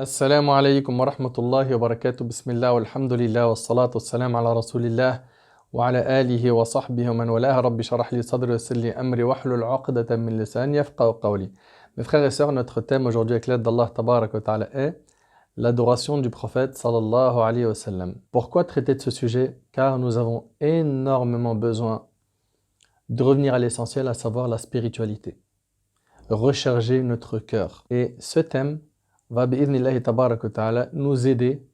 السلام عليكم ورحمة الله وبركاته بسم الله والحمد لله والصلاة والسلام على رسول الله وعلى آله وصحبه ومن والاه رب اشرح لي صدري ويسر لي أمري واحلل عقدة من لساني يفقهوا قولي. Mes frères et sœurs, notre thème aujourd'hui avec l'aide d'Allah Tabarak wa Ta'ala est l'adoration du prophète sallallahu alayhi wa sallam. Pourquoi traiter de ce sujet? Car nous avons énormément besoin de revenir à l'essentiel, à savoir la spiritualité. Recharger notre cœur. Et ce thème va bi'idhnillahi tabarak wa ta'ala nous aider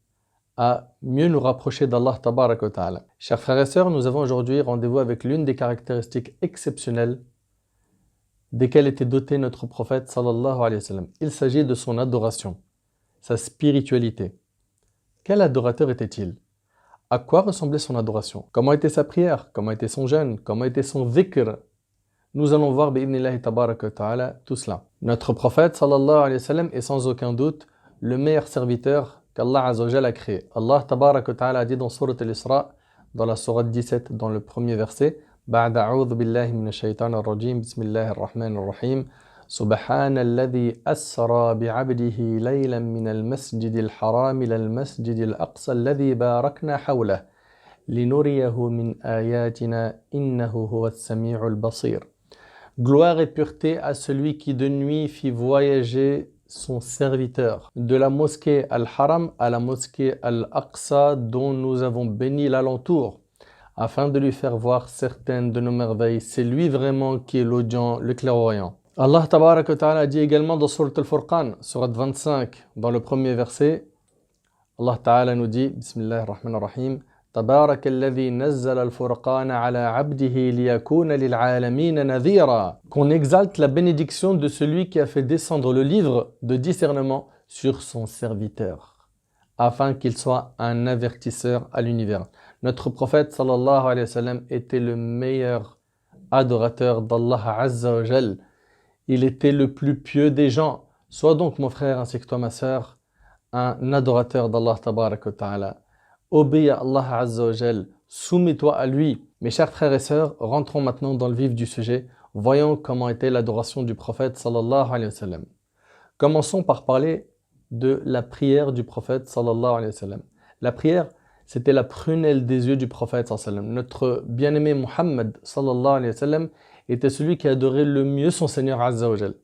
à mieux nous rapprocher d'Allah tabarak wa ta'ala. Chers frères et sœurs, nous avons aujourd'hui rendez-vous avec l'une des caractéristiques exceptionnelles desquelles était doté notre prophète sallallahu alayhi wa sallam. Il s'agit de son adoration, sa spiritualité. Quel adorateur était-il? À quoi ressemblait son adoration? Comment était sa prière? Comment était son jeûne? Comment était son dhikr? Nous allons voir bi'idhnillahi tabarak wa ta'ala tout cela. Notre prophète sallallahu alayhi wa sallam est sans aucun doute le meilleur serviteur qu'Allah Azza wa Jalla a créé. Allah tabarak wa ta'ala a dit dans sourate al-Isra, dans la sourate 17, dans le premier verset, بعد أعوذ بالله من الشيطان الرجيم بسم الله الرحمن الرحيم سبحان الذي أسرى بعبده ليلا من المسجد الحرام إلى المسجد الأقصى الذي باركنا حوله لنريه من آياتنا إنه هو السميع البصير. Gloire et pureté à celui qui de nuit fit voyager son serviteur de la mosquée Al-Haram à la mosquée Al-Aqsa dont nous avons béni l'alentour afin de lui faire voir certaines de nos merveilles. C'est lui vraiment qui est l'audient, le clairvoyant. Allah Tabarak wa Ta'ala dit également dans Surat Al-Furqan, Surat 25, dans le premier verset, Allah Ta'ala nous dit, Bismillah ar-Rahman ar-Rahim, تبارك الذي نزل الفرقان على عبده ليكون للعالمين نذيرا. Qu'on exalte la bénédiction de celui qui a fait descendre le livre de discernement sur son serviteur, afin qu'il soit un avertisseur à l'univers. Notre prophète sallallahu alayhi wa sallam était le meilleur adorateur d'Allah Azza wa Jal. Il était le plus pieux des gens. Sois donc mon frère ainsi que toi ma sœur, un adorateur d'Allah Tabarak wa Ta'ala. Obéis à Allah Azza wa Jal, soumets-toi à lui. Mes chers frères et sœurs, rentrons maintenant dans le vif du sujet. Voyons comment était l'adoration du prophète sallallahu alayhi wa sallam. Commençons par parler de la prière du prophète sallallahu alayhi wa sallam. La prière, c'était la prunelle des yeux du prophète sallallahu alayhi wa sallam. Notre bien-aimé Muhammad sallallahu alayhi wa sallam était celui qui adorait le mieux son Seigneur Azza wa Jal.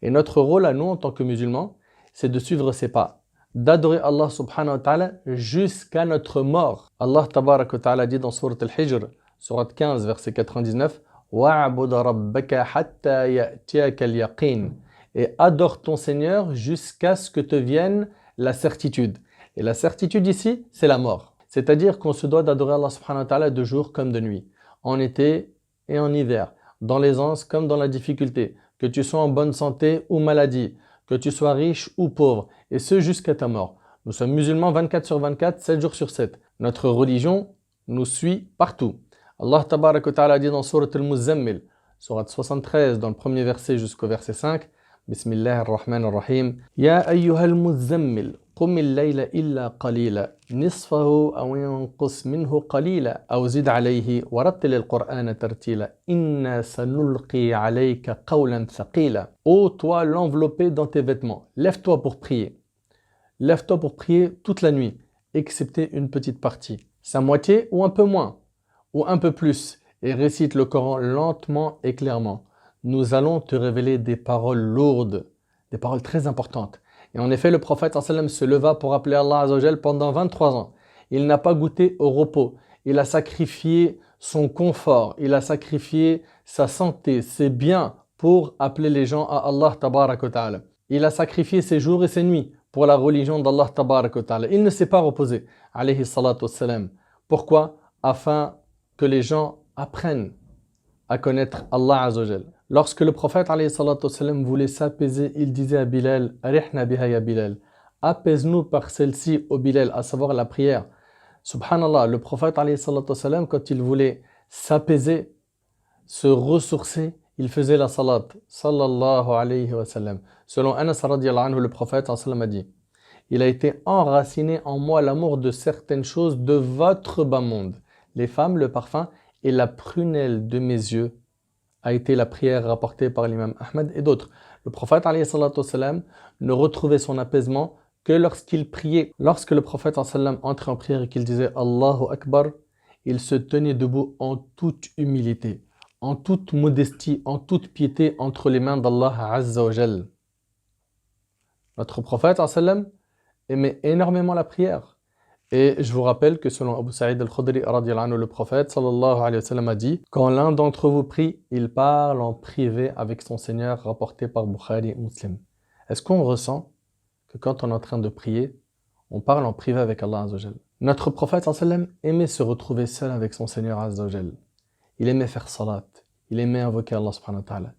Et notre rôle à nous en tant que musulmans, c'est de suivre ses pas, d'adorer Allah subhanahu wa ta'ala jusqu'à notre mort. Allah tabarak wa ta'ala dit dans Surat Al-Hijr, Surat 15, verset 99, وَعْبُدَ رَبَّكَ حَتَّى يَأْتِيَكَ الْيَقِينَ. Et adore ton Seigneur jusqu'à ce que te vienne la certitude. Et la certitude ici, c'est la mort. C'est-à-dire qu'on se doit d'adorer Allah subhanahu wa ta'ala de jour comme de nuit, en été et en hiver, dans l'aisance comme dans la difficulté, que tu sois en bonne santé ou maladie, que tu sois riche ou pauvre, et ce jusqu'à ta mort. Nous sommes musulmans 24 sur 24, 7 jours sur 7. Notre religion nous suit partout. Allah tabarak wa ta'ala dit dans Surat Al-Muzammil, Surat 73, dans le premier verset jusqu'au verset 5, Bismillah ar-Rahman ar-Rahim, Ya ayyuhal muzammil, قم الليل إلا قليلا نصفه أو ينقص منه قليلا أو زد عليه ورتل القرآن ترتيلا إنا سنلقي عليك قولا ثقيلا. Ô toi l'enveloppé dans tes vêtements, lève-toi pour prier. Lève-toi pour prier toute la nuit, excepté une petite partie, sa moitié ou un peu moins, ou un peu plus, et récite le Coran lentement et clairement. Nous allons te révéler des paroles lourdes, des paroles très importantes. Et en effet, le prophète sallam se leva pour appeler Allah Azza wa Jal pendant 23 ans. Il n'a pas goûté au repos. Il a sacrifié son confort. Il a sacrifié sa santé, ses biens pour appeler les gens à Allah Tabarak wa Ta'ala. Il a sacrifié ses jours et ses nuits pour la religion d'Allah Tabarak wa Ta'ala. Il ne s'est pas reposé, alayhi salatu wassalam. Pourquoi? Afin que les gens apprennent à connaître Allah Azza wa Jal. Lorsque le prophète alayhi salatu wassalam voulait s'apaiser, il disait à Bilal, Arihna biha ya Bilal, apaise-nous par celle-ci au Bilal, à savoir la prière. Subhanallah, le prophète alayhi salatu wassalam, quand il voulait s'apaiser, se ressourcer, il faisait la salat, sallallahu alayhi wa sallam. Selon Anas radiyallahu anhu, le prophète sallam a dit, il a été enraciné en moi l'amour de certaines choses de votre bas monde, les femmes, le parfum et la prunelle de mes yeux a été la prière rapportée par l'imam Ahmed et d'autres. Le prophète alayhi salatu wassalam ne retrouvait son apaisement que lorsqu'il priait. Lorsque le prophète sallam entrait en prière et qu'il disait Allahu Akbar, il se tenait debout en toute humilité, en toute modestie, en toute piété entre les mains d'Allah Azza wa Jal. Notre prophète sallam aimait énormément la prière. Et je vous rappelle que selon Abu Sa'id al-Khudri, le prophète sallallahu alayhi wa sallam a dit: quand l'un d'entre vous prie, il parle en privé avec son Seigneur, rapporté par Bukhari et Muslim. Est-ce qu'on ressent que quand on est en train de prier, on parle en privé avec Allah Azza wa Jal? Notre prophète sallallahu alayhi wa sallam aimait se retrouver seul avec son Seigneur Azza wa Jal. Il aimait faire salat, il aimait invoquer Allah subhanahu wa ta'ala.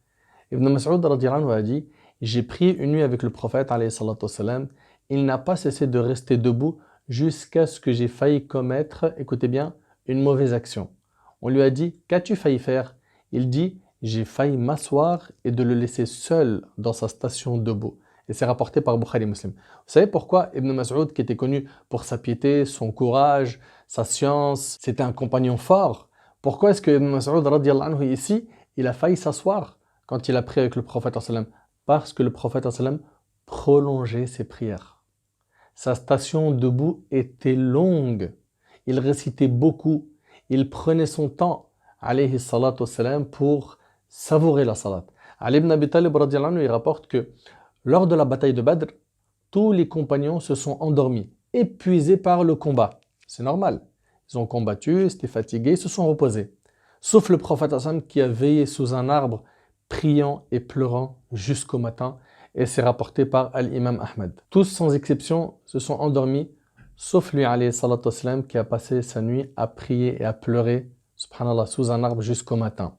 Ibn Mas'ud a dit: j'ai prié une nuit avec le prophète alayhi salatu wa sallam, il n'a pas cessé de rester debout jusqu'à ce que j'ai failli commettre, écoutez bien, une mauvaise action. On lui a dit: qu'as-tu failli faire? Il dit: j'ai failli m'asseoir et de le laisser seul dans sa station debout. Et c'est rapporté par Bukhari et Muslim. Vous savez pourquoi Ibn Mas'ud, qui était connu pour sa piété, son courage, sa science, c'était un compagnon fort? Pourquoi est-ce que Ibn Mas'ud, radiyallahu anhu, ici, il a failli s'asseoir quand il a prié avec le prophète sallam? Parce que le prophète sallam prolongeait ses prières. Sa station debout était longue. Il récitait beaucoup. Il prenait son temps, alayhi salatu wassalam, pour savourer la salat. Ali ibn Abi Talib, radiyallahu anhu, il rapporte que lors de la bataille de Badr, tous les compagnons se sont endormis, épuisés par le combat. C'est normal. Ils ont combattu, étaient fatigués, ils se sont reposés. Sauf le prophète sallam qui a veillé sous un arbre, priant et pleurant jusqu'au matin. Et c'est rapporté par Al-Imam Ahmed. Tous sans exception se sont endormis, sauf lui alayhi salatu wassalam, qui a passé sa nuit à prier et à pleurer, subhanallah, sous un arbre jusqu'au matin.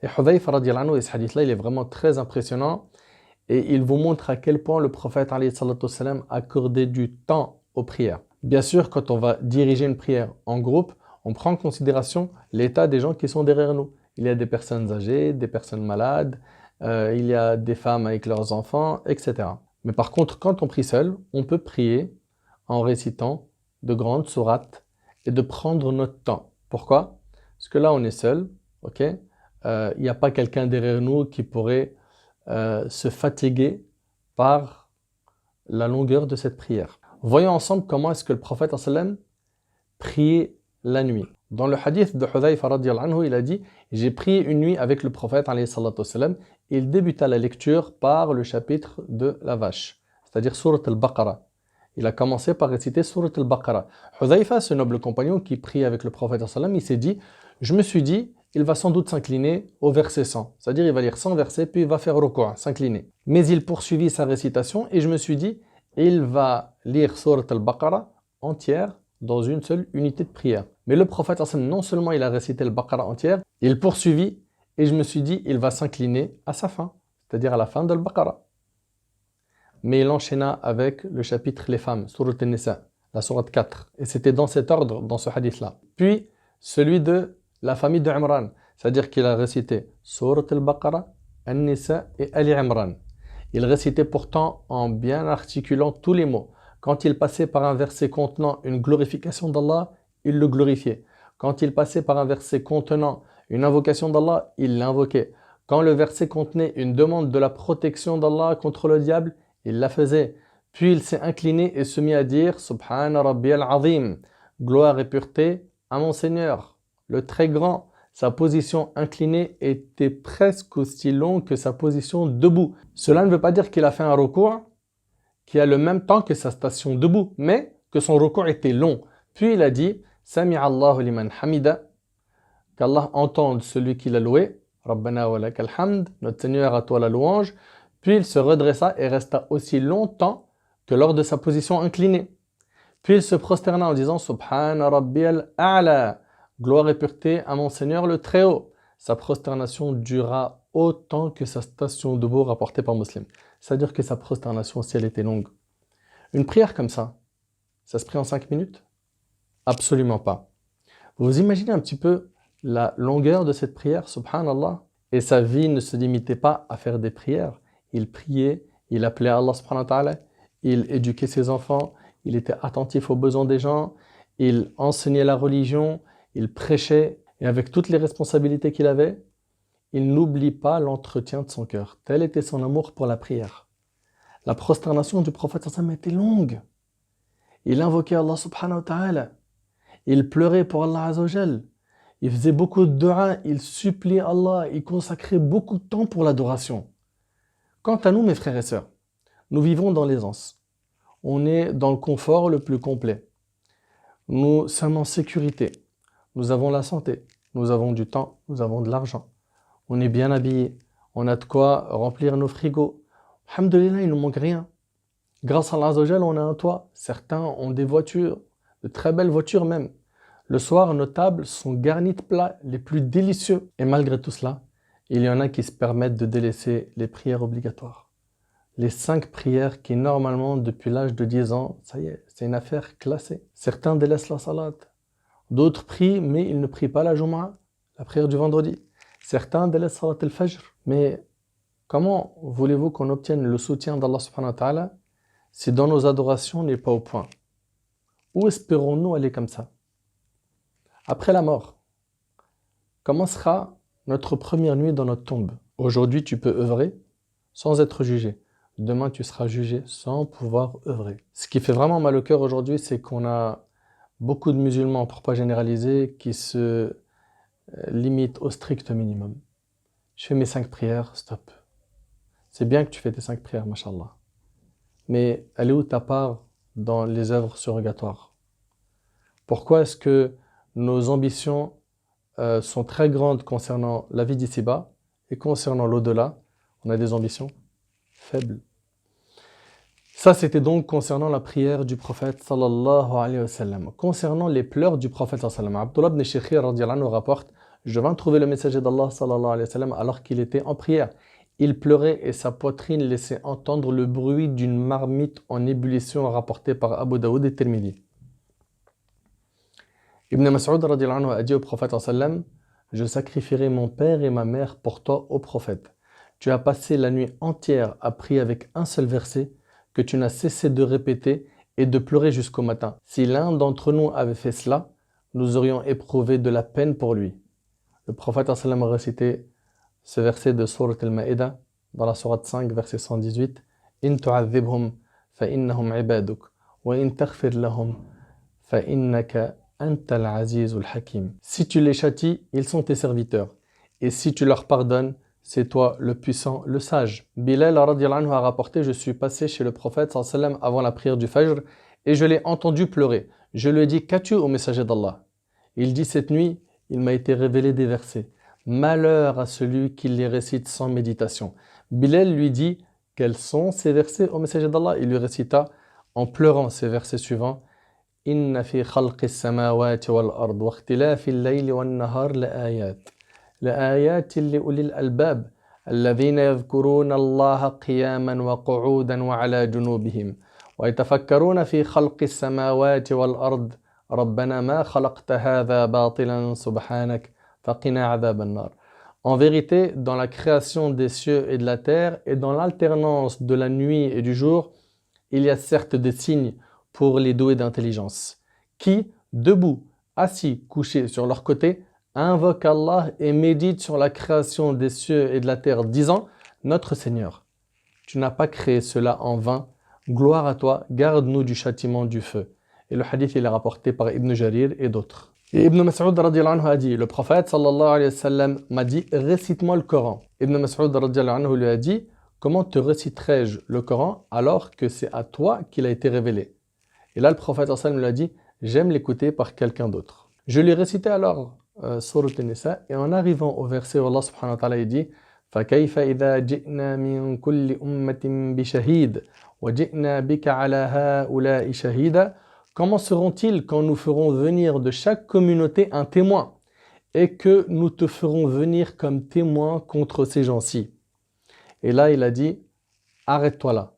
Et Hudhayfa radiyallahu anhu, ce hadith-là, il est vraiment très impressionnant et il vous montre à quel point le prophète alayhi salatu wassalam accordait du temps aux prières. Bien sûr, quand on va diriger une prière en groupe, on prend en considération l'état des gens qui sont derrière nous. Il y a des personnes âgées, des personnes malades, il y a des femmes avec leurs enfants, etc. Mais par contre, quand on prie seul, on peut prier en récitant de grandes sourates et de prendre notre temps. Pourquoi? Parce que là, on est seul, ok? Il n'y a pas quelqu'un derrière nous qui pourrait se fatiguer par la longueur de cette prière. Voyons ensemble comment est-ce que le prophète sallam priait la nuit. Dans le hadith de Hudhayfa radiyallahu anhu, il a dit: j'ai prié une nuit avec le prophète alayhi salatu wassalam. Il débuta la lecture par le chapitre de la vache, c'est-à-dire Surat al-Baqarah. Il a commencé par réciter Surat al-Baqarah. Hudhayfa, ce noble compagnon qui prie avec le prophète sallallahu alayhi wa sallam, il s'est dit: je me suis dit, il va sans doute s'incliner au verset 100, c'est-à-dire il va lire 100 versets puis il va faire ruku', s'incliner. Mais il poursuivit sa récitation et je me suis dit, il va lire Surat al-Baqarah entière dans une seule unité de prière. Mais le prophète sallallahu alayhi wa sallam, non seulement il a récité le Baqarah entière, il poursuivit. Et je me suis dit, il va s'incliner à sa fin, c'est-à-dire à la fin de l'Al-Baqarah. Mais il enchaîna avec le chapitre Les femmes, Surat An-Nisa, la Surat 4. Et c'était dans cet ordre, dans ce hadith-là. Puis, celui de la famille de Imran, c'est-à-dire qu'il a récité Surat Al-Baqarah, An-Nisa et Ali Imran. Il récitait pourtant en bien articulant tous les mots. Quand il passait par un verset contenant une glorification d'Allah, il le glorifiait. Quand il passait par un verset contenant une invocation d'Allah, il l'invoquait. Quand le verset contenait une demande de la protection d'Allah contre le diable, il la faisait. Puis il s'est incliné et se mit à dire: Subhana Rabbiyal Azim, gloire et pureté à mon Seigneur, le très grand. Sa position inclinée était presque aussi longue que sa position debout. Cela ne veut pas dire qu'il a fait un recours qui a le même temps que sa station debout, mais que son recours était long. Puis il a dit: Sami'a Allahu liman hamida, qu'Allah entende celui qui l'a loué, Rabbana wa lakal hamd, notre Seigneur à toi la louange. Puis il se redressa et resta aussi longtemps que lors de sa position inclinée. Puis il se prosterna en disant: Subhana Rabbiyal A'la, gloire et pureté à mon Seigneur le très haut. Sa prosternation dura autant que sa station debout rapportée par Muslim. C'est-à-dire que sa prosternation, si elle était longue. Une prière comme ça se prie en 5 minutes? Absolument pas. Vous imaginez un petit peu la longueur de cette prière, subhanallah. Et sa vie ne se limitait pas à faire des prières. Il priait, il appelait Allah subhanahu wa ta'ala, il éduquait ses enfants, il était attentif aux besoins des gens, il enseignait la religion, il prêchait, et avec toutes les responsabilités qu'il avait, il n'oublie pas l'entretien de son cœur. Tel était son amour pour la prière. La prosternation du prophète sallam était longue. Il invoquait Allah subhanahu wa ta'ala. Il pleurait pour Allah azawajal. Il faisait beaucoup de dua, il suppliait Allah, il consacrait beaucoup de temps pour l'adoration. Quant à nous, mes frères et sœurs, nous vivons dans l'aisance. On est dans le confort le plus complet. Nous sommes en sécurité. Nous avons la santé. Nous avons du temps. Nous avons de l'argent. On est bien habillé. On a de quoi remplir nos frigos. Alhamdulillah, il ne nous manque rien. Grâce à Allah azawajal, on a un toit. Certains ont des voitures, de très belles voitures même. Le soir, nos tables sont garnies de plats les plus délicieux. Et malgré tout cela, il y en a qui se permettent de délaisser les prières obligatoires. Les 5 prières qui, normalement, depuis l'âge de 10 ans, ça y est, c'est une affaire classée. Certains délaissent la salat. D'autres prient, mais ils ne prient pas la Jumu'ah, la prière du vendredi. Certains délaissent salat al-Fajr. Mais comment voulez-vous qu'on obtienne le soutien d'Allah subhanahu wa ta'ala si dans nos adorations on n'est pas au point? Où espérons-nous aller comme ça? Après la mort, comment sera notre première nuit dans notre tombe? Aujourd'hui, tu peux œuvrer sans être jugé. Demain, tu seras jugé sans pouvoir œuvrer. Ce qui fait vraiment mal au cœur aujourd'hui, c'est qu'on a beaucoup de musulmans, pour pas généraliser, qui se limitent au strict minimum. Je fais mes 5 prières, stop. C'est bien que tu fais tes 5 prières, mashallah. Mais elle est où ta part dans les œuvres surrogatoires? Pourquoi est-ce que nos ambitions sont très grandes concernant la vie d'ici-bas et concernant l'au-delà, on a des ambitions faibles? Ça, c'était donc concernant la prière du prophète sallallahu alayhi wa sallam. Concernant les pleurs du prophète sallallahu alayhi wa sallam, Abdullah ibn Shikhir radiyallahu anhu rapporte: je vins trouver le messager d'Allah sallallahu alayhi wa sallam alors qu'il était en prière. Il pleurait et sa poitrine laissait entendre le bruit d'une marmite en ébullition rapportée par Abu Daoud et Tirmidhi. Ibn Mas'ud radiyallahu anhu a dit au prophète sallallahu alayhi wa sallam: je sacrifierai mon père et ma mère pour toi au prophète. Tu as passé la nuit entière à prier avec un seul verset que tu n'as cessé de répéter et de pleurer jusqu'au matin. Si l'un d'entre nous avait fait cela, nous aurions éprouvé de la peine pour lui. Le prophète sallallahu alayhi wa sallam a récité ce verset de Sourate Al-Ma'idah dans la sourate 5, verset 118. In tu'adhibhum fa innahum ibaduk wa in taghfir lahum fa innaka antal azizul hakim. Si tu les châties, ils sont tes serviteurs. Et si tu leur pardonnes, c'est toi le puissant, le sage. Bilal radiyallahu anhu a rapporté: je suis passé chez le prophète sallallahu alayhi wa sallam avant la prière du Fajr et je l'ai entendu pleurer. Je lui ai dit: qu'as-tu au messager d'Allah? Il dit: cette nuit, il m'a été révélé des versets. Malheur à celui qui les récite sans méditation. Bilal lui dit: quels sont ces versets au messager d'Allah? Il lui récita en pleurant ces versets suivants: Inna fi khalqis samawati wal ard wa ikhtilafil layli wan nahar la ayat. لآيات لأولي الألباب الذين يذكرون الله قياما وقعودا وعلى جنوبهم ويتفكرون في خلق السماوات والأرض ربنا ما خلقت هذا باطلا سبحانك فقنا عذاب النار. En vérité, dans la création des cieux et de la terre et dans l'alternance de la nuit et du jour, il y a certes des signes pour les doués d'intelligence qui, debout, assis, couchés sur leur côté, invoque Allah et médite sur la création des cieux et de la terre, disant: notre Seigneur, tu n'as pas créé cela en vain, gloire à toi, garde-nous du châtiment du feu. Et le hadith il est rapporté par Ibn Jarir et d'autres. Et Ibn Mas'ud radiyallahu anhu a dit: le prophète sallallahu alayhi wa sallam m'a dit: récite-moi le Coran. Ibn Mas'ud radiyallahu anhu lui a dit: comment te réciterai-je le Coran alors que c'est à toi qu'il a été révélé? Et là le prophète sallallahu alayhi wa sallam lui a dit: j'aime l'écouter par quelqu'un d'autre. Je lui ai récité alors Sourate An-Nisa, et en arrivant au verset où Allah subhanahu wa ta'ala dit: فَكَيْفَ إِذَا جِئْنَا مِنْ كُلِّ أُمَّةٍ بِشَهِيدٍ وَجِئْنَا بِكَ عَلَى هَؤُلَاءِ شَهِيدًا. Comment seront-ils quand nous ferons venir de chaque communauté un témoin et que nous te ferons venir comme témoin contre ces gens-ci? Et là il a dit: arrête-toi là.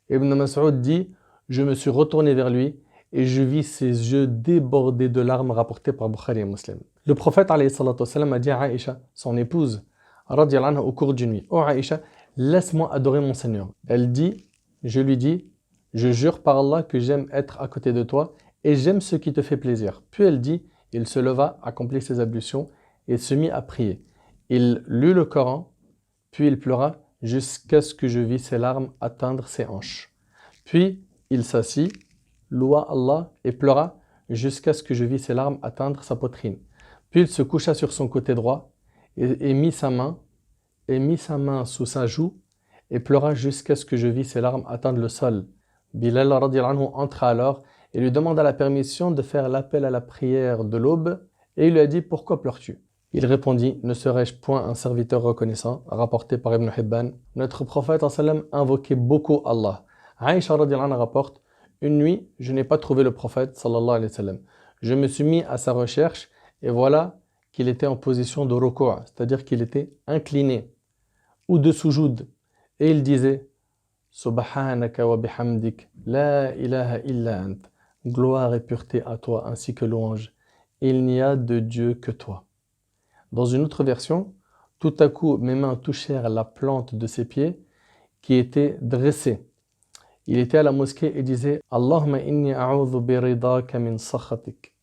Ibn Mas'ud dit: je me suis retourné vers lui et je vis ses yeux débordés de larmes, rapportés par Bukhari et Muslim. Le prophète alayhi salatu wassalam a dit à Aïcha, son épouse, radiyallahu anha, au cours d'une nuit: oh Aïcha, laisse-moi adorer mon Seigneur. Elle dit: je lui dis, je jure par Allah que j'aime être à côté de toi et j'aime ce qui te fait plaisir. Puis elle dit: il se leva, accomplit ses ablutions et se mit à prier. Il lut le Coran, puis il pleura jusqu'à ce que je vis ses larmes atteindre ses hanches. Puis il s'assit, loua Allah et pleura jusqu'à ce que je vis ses larmes atteindre sa poitrine. Puis il se coucha sur son côté droit et mit sa main sous sa joue et pleura jusqu'à ce que je vis ses larmes atteindre le sol. Bilal radiallahu anhu entra alors et lui demanda la permission de faire l'appel à la prière de l'aube et il lui a dit « Pourquoi pleures-tu » Il répondit « Ne serais-je point un serviteur reconnaissant ?» rapporté par Ibn Hibban. Notre prophète sallam invoquait beaucoup Allah. Aïcha radiallahu anha rapporte « Une nuit, je n'ai pas trouvé le prophète sallallahu alayhi wa sallam. Je me suis mis à sa recherche et voilà qu'il était en position de ruku', c'est-à-dire qu'il était incliné ou de sujoud. Et il disait « Subhanaka wa bihamdik, la ilaha illa ant. Gloire et pureté à toi ainsi que louange. Il n'y a de Dieu que toi. » Dans une autre version, tout à coup mes mains touchèrent la plante de ses pieds qui était dressée. Il était à la mosquée et disait « Allahumma inni a'udhu biridaka min sakhatik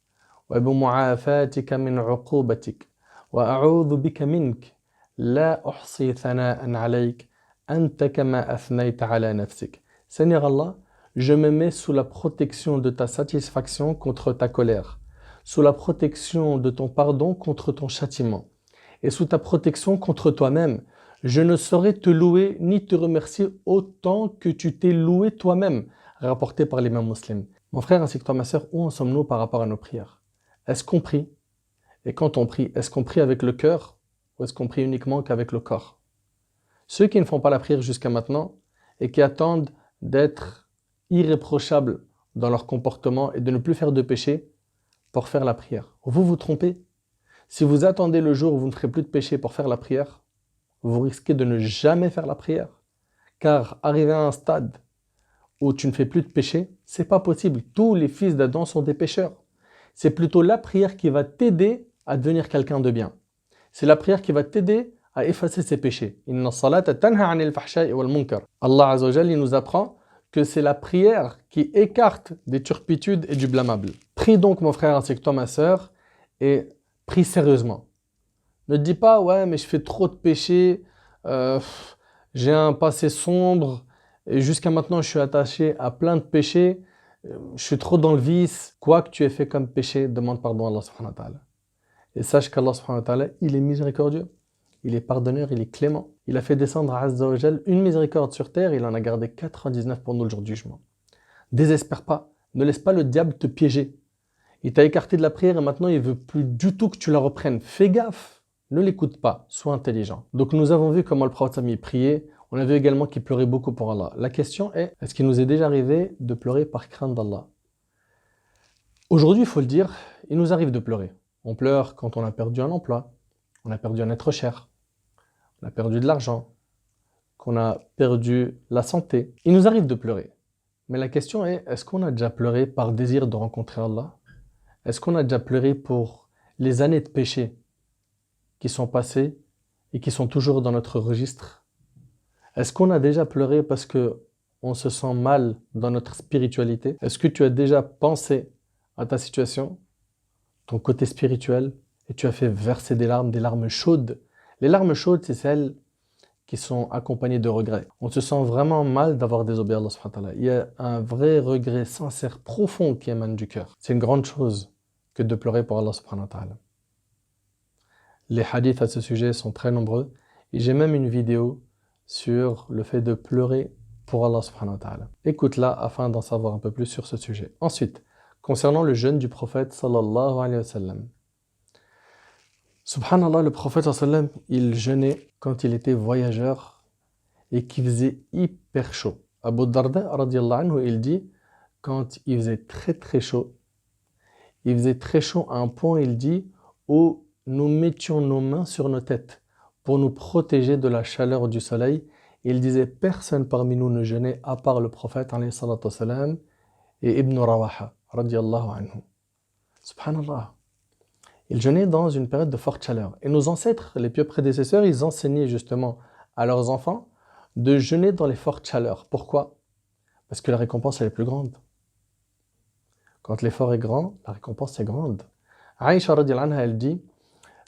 wa bimu'afatika min uqubatik wa a'udhu bika mink la uhsi thana'an alayk anta kama athnayta ala nafsik. » Seigneur Allah, je me mets sous la protection de ta satisfaction contre ta colère, sous la protection de ton pardon contre ton châtiment, et sous ta protection contre toi-même. Je ne saurais te louer ni te remercier autant que tu t'es loué toi-même, rapporté par l'imam muslim. Mon frère ainsi que toi, ma sœur, où en sommes-nous par rapport à nos prières? Est-ce qu'on prie? Et quand on prie, est-ce qu'on prie avec le cœur ou est-ce qu'on prie uniquement qu'avec le corps? Ceux qui ne font pas la prière jusqu'à maintenant et qui attendent d'être irréprochables dans leur comportement et de ne plus faire de péché pour faire la prière, vous vous trompez. Si vous attendez le jour où vous ne ferez plus de péché pour faire la prière, vous risquez de ne jamais faire la prière. Car arriver à un stade où tu ne fais plus de péché, c'est pas possible. Tous les fils d'Adam sont des pécheurs. C'est plutôt la prière qui va t'aider à devenir quelqu'un de bien. C'est la prière qui va t'aider à effacer ses péchés. Inna salata tanha 'anil fahsha'i wal munkar. Allah Azza wa Jalla, il nous apprend que c'est la prière qui écarte des turpitudes et du blâmable. Prie donc, mon frère ainsi que toi, ma sœur, et prie sérieusement. Ne te dis pas, ouais, mais je fais trop de péchés, j'ai un passé sombre, et jusqu'à maintenant je suis attaché à plein de péchés, je suis trop dans le vice. Quoi que tu aies fait comme péché, demande pardon à Allah subhanahu wa ta'ala. Et sache qu'Allah subhanahu wa ta'ala, il est miséricordieux, il est pardonneur, il est clément. Il a fait descendre à Azza wa Jal une miséricorde sur terre, il en a gardé 99 pour nous le jour du jugement. Désespère pas, ne laisse pas le diable te piéger. Il t'a écarté de la prière et maintenant il veut plus du tout que tu la reprennes. Fais gaffe, ne l'écoute pas, sois intelligent. Donc nous avons vu comment le prophète Sami priait, on a vu également qu'il pleurait beaucoup pour Allah. La question est-ce qu'il nous est déjà arrivé de pleurer par crainte d'Allah? Aujourd'hui, il faut le dire, il nous arrive de pleurer. On pleure quand on a perdu un emploi, on a perdu un être cher, on a perdu de l'argent, qu'on a perdu la santé. Il nous arrive de pleurer. Mais la question est-ce qu'on a déjà pleuré par désir de rencontrer Allah? Est-ce qu'on a déjà pleuré pour les années de péché qui sont passées et qui sont toujours dans notre registre? Est-ce qu'on a déjà pleuré parce qu'on se sent mal dans notre spiritualité? Est-ce que tu as déjà pensé à ta situation, ton côté spirituel, et tu as fait verser des larmes chaudes? Les larmes chaudes, c'est celles qui sont accompagnées de regrets. On se sent vraiment mal d'avoir désobéi à Allah subhanahu wa ta'ala. Il y a un vrai regret sincère, profond qui émane du cœur. C'est une grande chose que de pleurer pour Allah subhanahu wa ta'ala. Les hadiths à ce sujet sont très nombreux et j'ai même une vidéo sur le fait de pleurer pour Allah subhanahu wa ta'ala. Écoute-la afin d'en savoir un peu plus sur ce sujet. Ensuite, concernant le jeûne du prophète sallallahu alayhi wa sallam. Subhanallah, le prophète sallallahu alayhi wa sallam, il jeûnait quand il était voyageur et qu'il faisait hyper chaud. Abu Darda radiyallahu anhu, il dit quand il faisait très chaud, il faisait très chaud à un point, il dit, où nous mettions nos mains sur nos têtes pour nous protéger de la chaleur du soleil. Il disait, personne parmi nous ne jeûnait à part le prophète alayhi salatu wassalam et Ibn Rawaha radiyallahu anhu. Subhanallah. Il jeûnait dans une période de forte chaleur. Et nos ancêtres, les pieux prédécesseurs, ils enseignaient justement à leurs enfants de jeûner dans les fortes chaleurs. Pourquoi? Parce que la récompense elle est plus grande. Quand l'effort est grand, la récompense est grande. Aïcha radiyallahu anha, elle dit,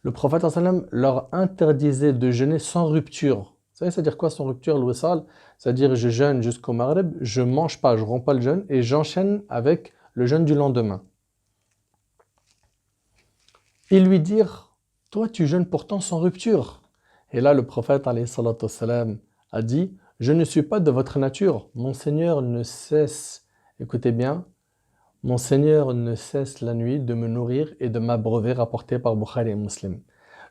le prophète sallam leur interdisait de jeûner sans rupture, savez, c'est-à-dire quoi sans rupture, le wissal? C'est-à-dire je jeûne jusqu'au maghrib, je mange pas, je romps pas le jeûne et j'enchaîne avec le jeûne du lendemain. Et lui dire, toi tu jeûnes pourtant sans rupture. Et là le prophète alayhi salatu wassalam, a dit, je ne suis pas de votre nature, mon Seigneur ne cesse, écoutez bien, mon Seigneur ne cesse la nuit de me nourrir et de m'abreuver, rapporté par Bukhari et Muslim.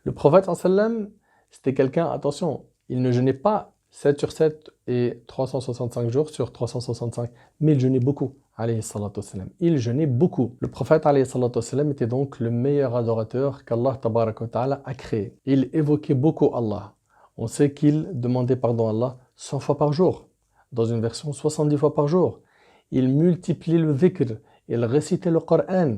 Le prophète sallam, c'était quelqu'un, attention, il ne jeûnait pas 7 sur 7 et 365 jours sur 365, mais il jeûnait beaucoup, alayhi salatu wassalam. Il jeûnait beaucoup. Le prophète alayhi salatu wassalam était donc le meilleur adorateur qu'Allah tabaraka wa ta'ala a créé. Il évoquait beaucoup Allah. On sait qu'il demandait pardon à Allah 100 fois par jour, dans une version 70 fois par jour. Il multipliait le dhikr, il récitait le Coran.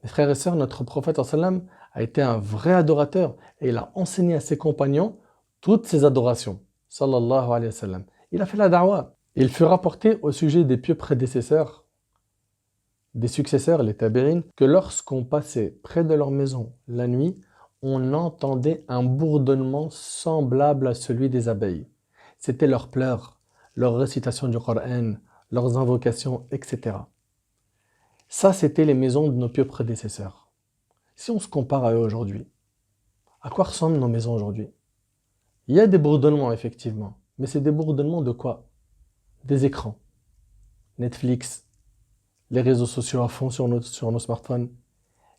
Mes frères et sœurs, notre prophète sallam a été un vrai adorateur et il a enseigné à ses compagnons toutes ses adorations. Sallallahu alayhi wa sallam. Il a fait la da'wah. Il fut rapporté au sujet des pieux prédécesseurs, des successeurs, les tabi'in, que lorsqu'on passait près de leur maison la nuit, on entendait un bourdonnement semblable à celui des abeilles. C'était leurs pleurs, leur récitation du Coran, leurs invocations, etc. Ça, c'était les maisons de nos pieux prédécesseurs. Si on se compare à eux aujourd'hui, à quoi ressemblent nos maisons aujourd'hui? Il y a des bourdonnements, effectivement. Mais c'est des bourdonnements de quoi? Des écrans. Netflix, les réseaux sociaux à fond sur nos smartphones.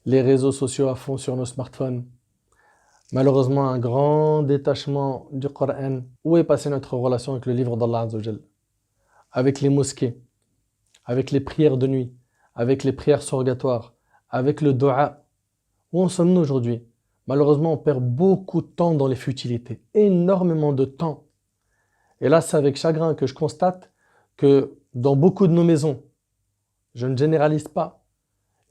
Les réseaux sociaux à fond sur nos smartphones. Malheureusement, un grand détachement du Coran. Où est passée notre relation avec le livre d'Allah Azza wa Jal? Avec les mosquées, avec les prières de nuit, avec les prières surrogatoires, avec le dua. Où en sommes-nous aujourd'hui? Malheureusement, on perd beaucoup de temps dans les futilités, énormément de temps. Et là, c'est avec chagrin que je constate que dans beaucoup de nos maisons, je ne généralise pas,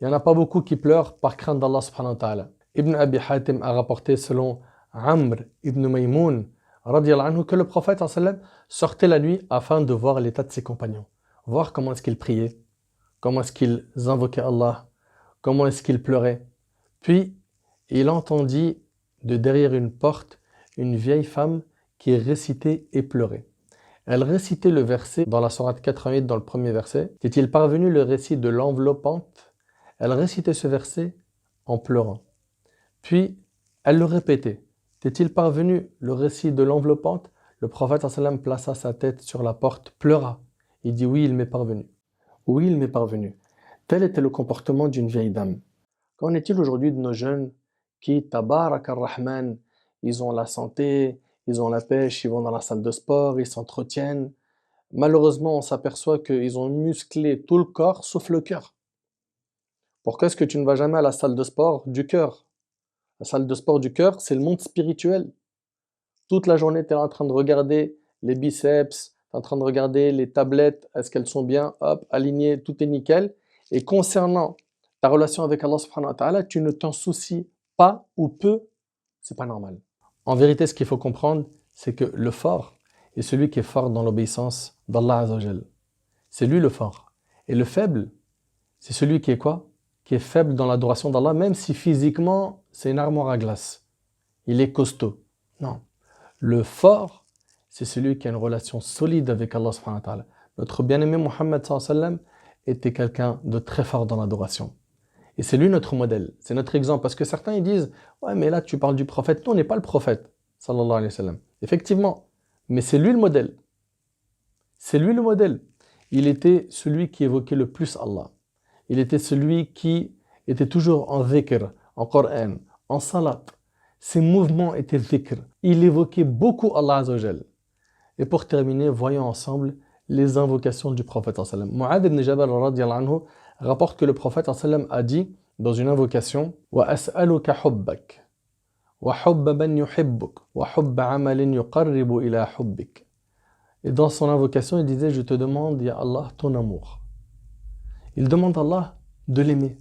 il n'y en a pas beaucoup qui pleurent par crainte d'Allah subhanahu wa ta'ala. Ibn Abi Hatim a rapporté selon Amr ibn Maymoun, radiyallahu anhu, que le prophète sallam sortait la nuit afin de voir l'état de ses compagnons, voir comment est-ce qu'ils priaient, comment est-ce qu'ils invoquaient Allah, comment est-ce qu'ils pleuraient. Puis, il entendit de derrière une porte une vieille femme qui récitait et pleurait. Elle récitait le verset dans la sourate 88, dans le premier verset. Est-il parvenu le récit de l'enveloppante? Elle récitait ce verset en pleurant. Puis, elle le répétait. Est-il parvenu le récit de l'enveloppante? Le prophète sallam plaça sa tête sur la porte, pleura. Il dit oui, il m'est parvenu. Oui, il m'est parvenu. Tel était le comportement d'une vieille dame. Qu'en est-il aujourd'hui de nos jeunes qui, tabarak ar-Rahman, ils ont la santé, ils ont la pêche, ils vont dans la salle de sport, ils s'entretiennent. Malheureusement, on s'aperçoit qu'ils ont musclé tout le corps sauf le cœur. Pourquoi est-ce que tu ne vas jamais à la salle de sport du cœur? La salle de sport du cœur, c'est le monde spirituel. Toute la journée, tu es en train de regarder les biceps, tu es en train de regarder les tablettes, est-ce qu'elles sont bien, hop, alignées, tout est nickel. Et concernant ta relation avec Allah subhanahu wa ta'ala, tu ne t'en soucies pas ou peu, c'est pas normal. En vérité, ce qu'il faut comprendre, c'est que le fort est celui qui est fort dans l'obéissance d'Allah Azza wa Jal. C'est lui le fort. Et le faible, c'est celui qui est quoi? Qui est faible dans l'adoration d'Allah, même si physiquement, c'est une armoire à glace. Il est costaud. Non. Le fort, c'est celui qui a une relation solide avec Allah subhanahu wa ta'ala. Notre bien-aimé Muhammad sallallahu alayhi wa sallam était quelqu'un de très fort dans l'adoration. Et c'est lui notre modèle, c'est notre exemple. Parce que certains ils disent, ouais mais là tu parles du prophète. Non, on n'est pas le prophète, sallallahu alayhi wa sallam. Effectivement, mais c'est lui le modèle. C'est lui le modèle. Il était celui qui évoquait le plus Allah. Il était celui qui était toujours en dhikr, en Coran, en salat. Ses mouvements étaient dhikr. Il évoquait beaucoup Allah Azza wa Jal. Et pour terminer, voyons ensemble les invocations du prophète sallallahu alayhi wa sallam. Mu'adh ibn Jabal radiyallahu anhu rapporte que le prophète sallallahu alayhi wa sallam a dit dans une invocation wa as'aluka hubbak wa hubba man yuhibbuk wa hubba amalin yuqarribu ila hubbik. Et dans son invocation, il disait je te demande ya Allah ton amour. Il demande à Allah de l'aimer.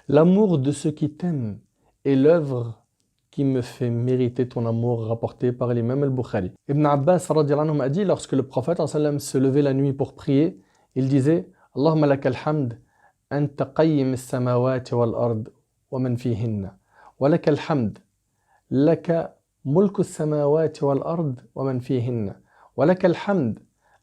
L'amour de ceux qui t'aiment est l'œuvre qui me fait mériter ton amour, rapporté par l'imam al-Bukhari. Ibn Abbas radiyallahu anhu a dit lorsque le prophète sallallahu alayhi wa sallam se levait la nuit pour prier, il disait Allahumma lakal hamd anta qayyim as-samawati wal ard wa man fihinna wa lakal hamd laka ملك السماوات والأرض ومن فيهن ولك الحمد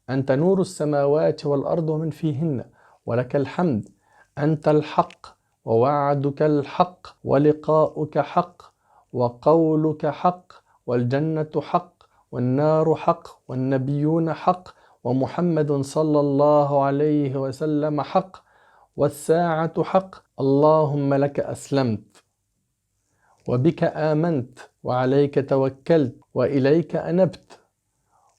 أنت نور السماوات والأرض ومن فيهن ولك الحمد أنت الحق ووعدك الحق ولقاؤك حق وقولك حق والجنة حق والنار حق والنبيون حق ومحمد صلى الله عليه وسلم حق والساعة حق اللهم لك أسلمت وبك آمنت وعليك توكلت وإليك أنبت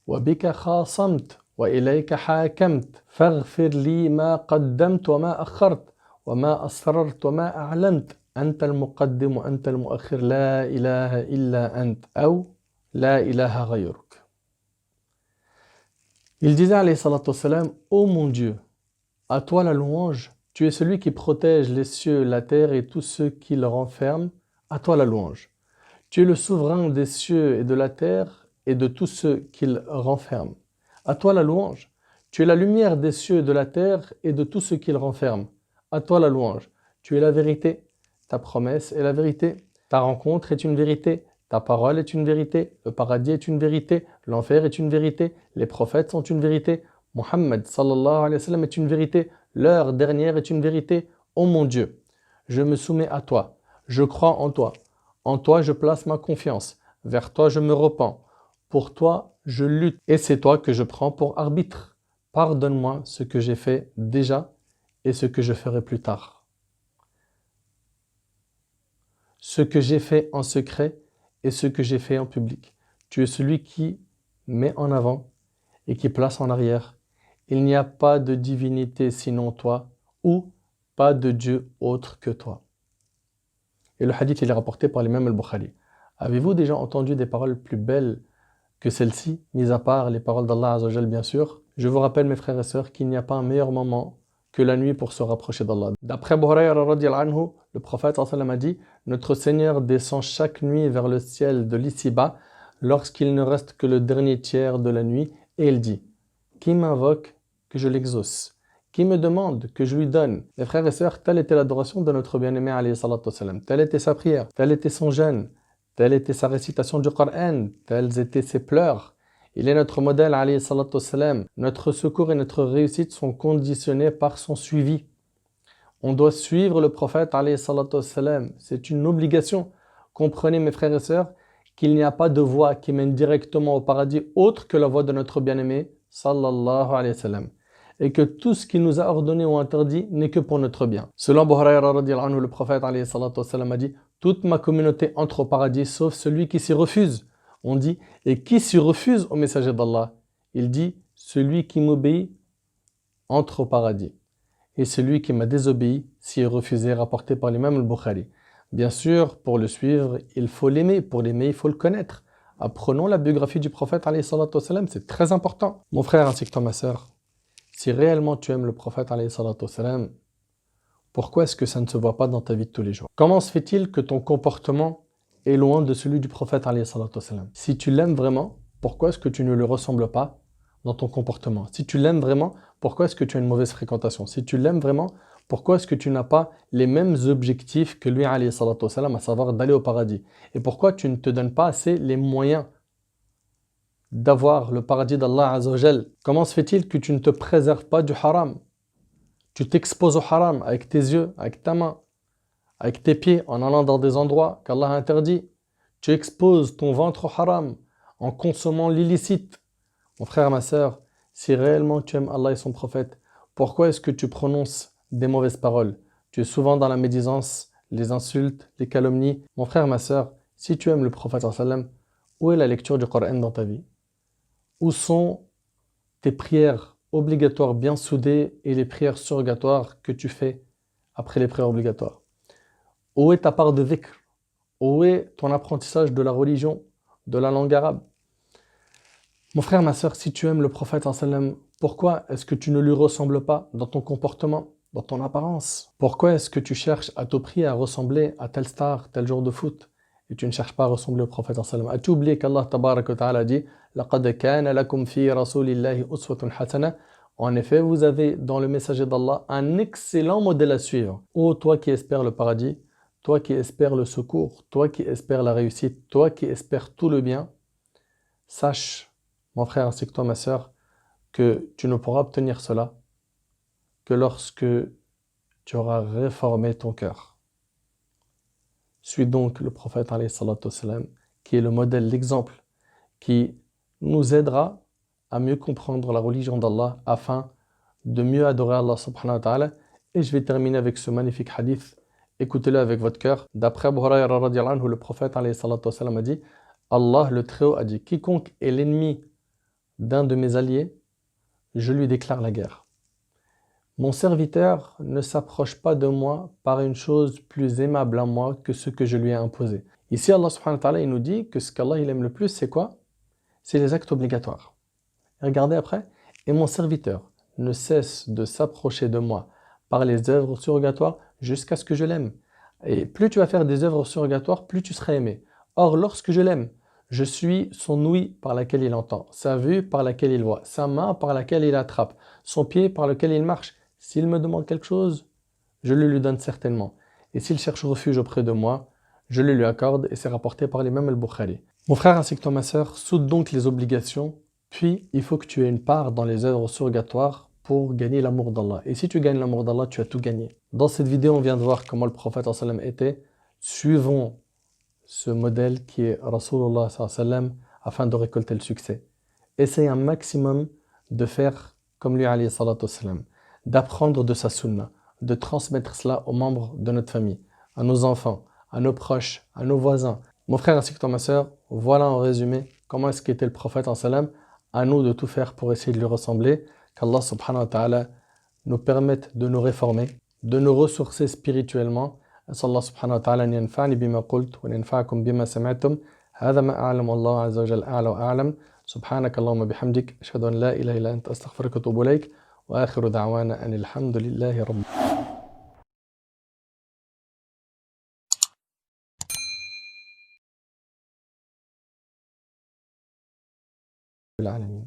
وبك خاصمت وإليك حاكمت فاغفر لي ما قدمت وما أخرت وما أسررت وما أعلنت أنت المقدم وأنت المؤخر لا إله إلا أنت أو لا إله غيرك. Il disait alayhi salatu wassalam, ô mon Dieu, à toi la louange, tu es celui qui protège les cieux, la terre et tous ceux qui le renferment, à toi la louange. Tu es le souverain des cieux et de la terre et de tous ceux qu'il renferme. À toi la louange. Tu es la lumière des cieux et de la terre et de tous ceux qu'il renferme. À toi la louange. Tu es la vérité. Ta promesse est la vérité. Ta rencontre est une vérité. Ta parole est une vérité. Le paradis est une vérité. L'enfer est une vérité. Les prophètes sont une vérité. Muhammad sallallahu alayhi wa sallam est une vérité. L'heure dernière est une vérité. Ô mon Dieu, je me soumets à toi. Je crois en toi. En toi je place ma confiance. Vers toi je me repens. Pour toi je lutte. Et c'est toi que je prends pour arbitre. Pardonne-moi ce que j'ai fait déjà et ce que je ferai plus tard. Ce que j'ai fait en secret et ce que j'ai fait en public. Tu es celui qui met en avant et qui place en arrière. Il n'y a pas de divinité sinon toi ou pas de Dieu autre que toi. Et le hadith il est rapporté par l'imam al-Bukhari. Avez-vous déjà entendu des paroles plus belles que celles-ci, mis à part les paroles d'Allah Azza wa Jal bien sûr? Je vous rappelle mes frères et sœurs qu'il n'y a pas un meilleur moment que la nuit pour se rapprocher d'Allah. D'après Abu Hurayra radiyallahu anhu, le prophète sallallahu alayhi wa sallam a dit: notre Seigneur descend chaque nuit vers le ciel de l'ici-bas lorsqu'il ne reste que le dernier tiers de la nuit et il dit: qui m'invoque, que je l'exauce. Qui me demande, que je lui donne. Les frères et sœurs, telle était l'adoration de notre bien-aimé alayhi salatu wassalam. Telle était sa prière, tel était son jeûne, telle était sa récitation du Coran, tels étaient ses pleurs. Il est notre modèle alayhi salatu wassalam. Notre secours et notre réussite sont conditionnés par son suivi. On doit suivre le prophète alayhi salatu wassalam. C'est une obligation. Comprenez mes frères et sœurs qu'il n'y a pas de voie qui mène directement au paradis autre que la voie de notre bien-aimé sallallahu alayhi wa sallam. Et que tout ce qu'il nous a ordonné ou interdit n'est que pour notre bien. Selon Abu Hurayra radiyallahu anhu, le prophète alayhi salatu wassalam a dit: toute ma communauté entre au paradis sauf celui qui s'y refuse. On dit: et qui s'y refuse au messager d'Allah? Il dit: celui qui m'obéit entre au paradis. Et celui qui m'a désobéi s'y est refusé, rapporté par l'imam al-Bukhari. Bien sûr, pour le suivre, il faut l'aimer. Pour l'aimer, il faut le connaître. Apprenons la biographie du prophète alayhi salatu wassalam, c'est très important. Mon frère ainsi que toi ma sœur, si réellement tu aimes le prophète alayhi salatu wassalam, pourquoi est-ce que ça ne se voit pas dans ta vie de tous les jours? Comment se fait-il que ton comportement est loin de celui du prophète alayhi salatu wassalam? Si tu l'aimes vraiment, pourquoi est-ce que tu ne le ressembles pas dans ton comportement? Si tu l'aimes vraiment, pourquoi est-ce que tu as une mauvaise fréquentation? Si tu l'aimes vraiment, pourquoi est-ce que tu n'as pas les mêmes objectifs que lui alayhi salatu wassalam, à savoir d'aller au paradis? Et pourquoi tu ne te donnes pas assez les moyens d'avoir le paradis d'Allah Azza wa Jal? Comment se fait-il que tu ne te préserves pas du haram? Tu t'exposes au haram avec tes yeux, avec ta main, avec tes pieds, en allant dans des endroits qu'Allah a interdits. Tu exposes ton ventre au haram en consommant l'illicite. Mon frère, ma sœur, si réellement tu aimes Allah et son prophète, pourquoi est-ce que tu prononces des mauvaises paroles? Tu es souvent dans la médisance, les insultes, les calomnies. Mon frère, ma sœur, si tu aimes le prophète sallallahu alayhi wa sallam, où est la lecture du Coran dans ta vie? Où sont tes prières obligatoires bien soudées et les prières surrogatoires que tu fais après les prières obligatoires? Où est ta part de dhikr? Où est ton apprentissage de la religion, de la langue arabe? Mon frère, ma sœur, si tu aimes le prophète sallallahu alayhi wa sallam, pourquoi est-ce que tu ne lui ressembles pas dans ton comportement, dans ton apparence? Pourquoi est-ce que tu cherches à tout prix à ressembler à telle star, tel jour de foot, et tu ne cherches pas à ressembler au prophète sallallahu alayhi wa sallam? As-tu oublié qu'Allah tabaraka wa ta'ala dit: laqad kana lakum fi rasulillahi uswatun hasana? En effet, vous avez dans le messager d'Allah un excellent modèle à suivre. Ô toi qui espères le paradis, toi qui espères le secours, toi qui espères la réussite, toi qui espères tout le bien, sache, mon frère ainsi que toi, ma sœur, que tu ne pourras obtenir cela que lorsque tu auras réformé ton cœur. Suis donc le prophète alayhi salatu wassalam, qui est le modèle, l'exemple, qui nous aidera à mieux comprendre la religion d'Allah afin de mieux adorer Allah subhanahu wa ta'ala. Et je vais terminer avec ce magnifique hadith. Écoutez-le avec votre cœur. D'après Abu Hurayra radiyallahu anhu, le prophète alayhi salatu wassalam a dit, Allah le Très-Haut a dit, quiconque est l'ennemi d'un de mes alliés, je lui déclare la guerre. Mon serviteur ne s'approche pas de moi par une chose plus aimable à moi que ce que je lui ai imposé. Ici, Allah subhanahu wa ta'ala, il nous dit que ce qu'Allah il aime le plus, c'est quoi? C'est les actes obligatoires. Et regardez après. Et mon serviteur ne cesse de s'approcher de moi par les œuvres surrogatoires jusqu'à ce que je l'aime. Et plus tu vas faire des œuvres surrogatoires, plus tu seras aimé. Or, lorsque je l'aime, je suis son ouïe par laquelle il entend, sa vue par laquelle il voit, sa main par laquelle il attrape, son pied par lequel il marche. S'il me demande quelque chose, je le lui donne certainement. Et s'il cherche refuge auprès de moi, je le lui accorde, et c'est rapporté par l'imam al-Bukhari. Mon frère ainsi que toi, ma sœur, soude donc les obligations, puis il faut que tu aies une part dans les œuvres surrogatoires pour gagner l'amour d'Allah. Et si tu gagnes l'amour d'Allah, tu as tout gagné. Dans cette vidéo, on vient de voir comment le prophète sallallahu alayhi wa sallam était. Suivons ce modèle qui est Rasulullah sallallahu alayhi wa sallam afin de récolter le succès. Essaye un maximum de faire comme lui alayhi salatu wa sallam, d'apprendre de sa sunna, de transmettre cela aux membres de notre famille, à nos enfants, à nos proches, à nos voisins. Mon frère ainsi que toi, ma sœur, voilà en résumé comment est-ce qu'était le prophète sallallahu alayhi wa sallam. À nous de tout faire pour essayer de lui ressembler, qu'Allah subhanahu wa ta'ala nous permette de nous réformer, de nous ressourcer spirituellement. أسأل الله سبحانه وتعالى أن ينفعني بما قلت وأن ينفعكم بما سمعتم. هذا ما أعلم والله عز وجل أعلى وأعلم. سبحانك اللهم بحمدك أشهد أن لا إله إلا أنت أستغفرك وأتوب إليك وآخر دعوانا أن الحمد لله رب العالمين.